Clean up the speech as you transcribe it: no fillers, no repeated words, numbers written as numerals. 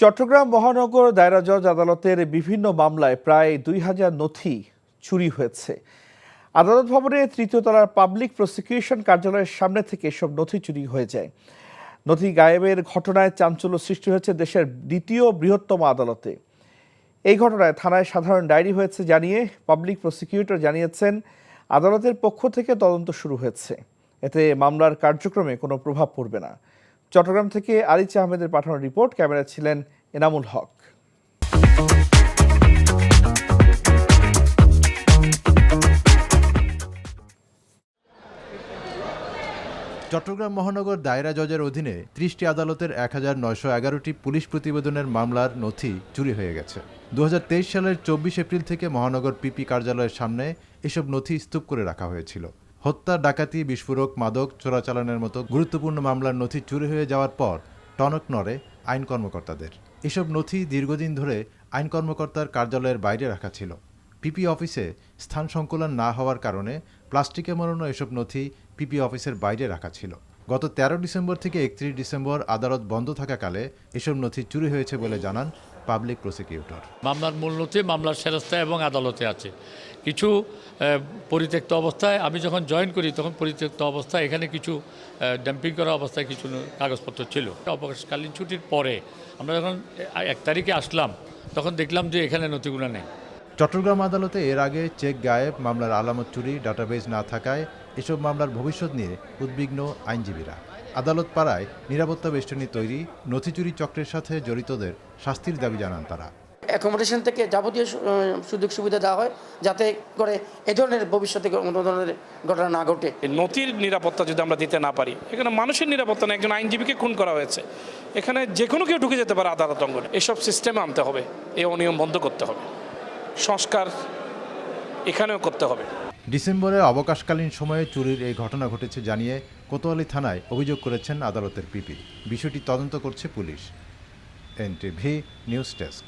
চট্টগ্রাম মহানগর দায়রা জজ আদালতের বিভিন্ন মামলায় প্রায় ২,০০০ নথি চুরি হয়েছে। আদালত ভবনের তৃতীয় তলার পাবলিক প্রসিকিউশন কার্যালয়ের সামনে থেকে এসব নথি চুরি হয়ে যায়। নথি গায়েবের ঘটনায় চাঞ্চল্য সৃষ্টি হয়েছে দেশের দ্বিতীয় বৃহত্তম আদালতে। এই ঘটনায় থানায় সাধারণ ডায়েরি হয়েছে জানিয়ে পাবলিক প্রসিকিউটর জানিয়েছেন, আদালতের পক্ষ থেকে তদন্ত শুরু হয়েছে। এতে মামলার কার্যক্রমে কোনো প্রভাব পড়বে না। চট্টগ্রাম থেকে আরিচা আহমেদের পাঠানো রিপোর্ট, ক্যামেরায় ছিলেন এনামুল হক। চট্টগ্রাম মহানগর দায়রা জজের অধীনে ৩০টি আদালতের ১,৯১১টি পুলিশ প্রতিবেদনের মামলার নথি চুরি হয়ে গেছে। ২০২৩ সালের ২৪ এপ্রিল থেকে মহানগর পিপি কার্যালয়ের সামনে এসব নথি স্তূপ করে রাখা হয়েছিল। হত্যা, ডাকাতি, বিস্ফোরক, মাদক চোরাচালানের মতো গুরুত্বপূর্ণ মামলার নথি চুরি হয়ে যাওয়ার পর টনক নড়ে আইন কর্মকর্তাদের। এসব নথি দীর্ঘদিন ধরে আইন কর্মকর্তার কার্যালয়ের বাইরে রাখা ছিল। পিপি অফিসে স্থান সংকুলন না হওয়ার কারণে প্লাস্টিকে মোড়ানো এসব নথি পিপি অফিসের বাইরে রাখা ছিল। গত ১৩ ডিসেম্বর থেকে ৩১ ডিসেম্বর আদালত বন্ধ থাকাকালে এসব নথি চুরি হয়েছে বলে জানান পাবলিক প্রসিকিউটর। মামলার মূল নথি মামলার সেরাস্তায় এবং আদালতে আছে। কিছু পরিত্যক্ত অবস্থায়, আমি যখন জয়েন করি তখন পরিত্যক্ত অবস্থায় এখানে কিছু ডাম্পিং করা অবস্থায় কিছু কাগজপত্র ছিল। অবকাশকালীন ছুটির পরে আমরা যখন ১ তারিখে আসলাম তখন দেখলাম যে এখানে নথিগুলো নেই। চট্টগ্রাম আদালতে এর আগে চেক গায়েব, মামলার আলামত চুরি, ডাটাবেজ না থাকায় এসব মামলার ভবিষ্যৎ নিয়ে উদ্বিগ্ন আইনজীবীরা। আদালত পাড়ায় নিরাপত্তা বেষ্টনী তৈরি, নথি চুরি চক্রের সাথে জড়িতদের শাস্তির দাবি জানান তারা। অ্যাকোমোডেশন থেকে যাবতীয় সুযোগ সুবিধা দেওয়া হয় যাতে করে এ ধরনের ভবিষ্যতে কোনো ধরনের ঘটনা না ঘটে। নথির নিরাপত্তা যদি আমরা দিতে না পারি, এখানে মানুষের নিরাপত্তা না, একজন আইনজীবীকে খুন করা হয়েছে, এখানে যে কোনো কেউ ঢুকে যেতে পারে আদালত অঙ্গনে। এসব সিস্টেমে আনতে হবে, এই অনিয়ম বন্ধ করতে হবে, সংস্কার এখানেও করতে হবে। ডিসেম্বরে অবকাশকালীন সময়ে চুরির এই ঘটনা ঘটেছে জানিয়ে কোতোয়ালি থানায় অভিযোগ করেছেন আদালতের পিপি। বিষয়টি তদন্ত করছে পুলিশ। NTV news desk.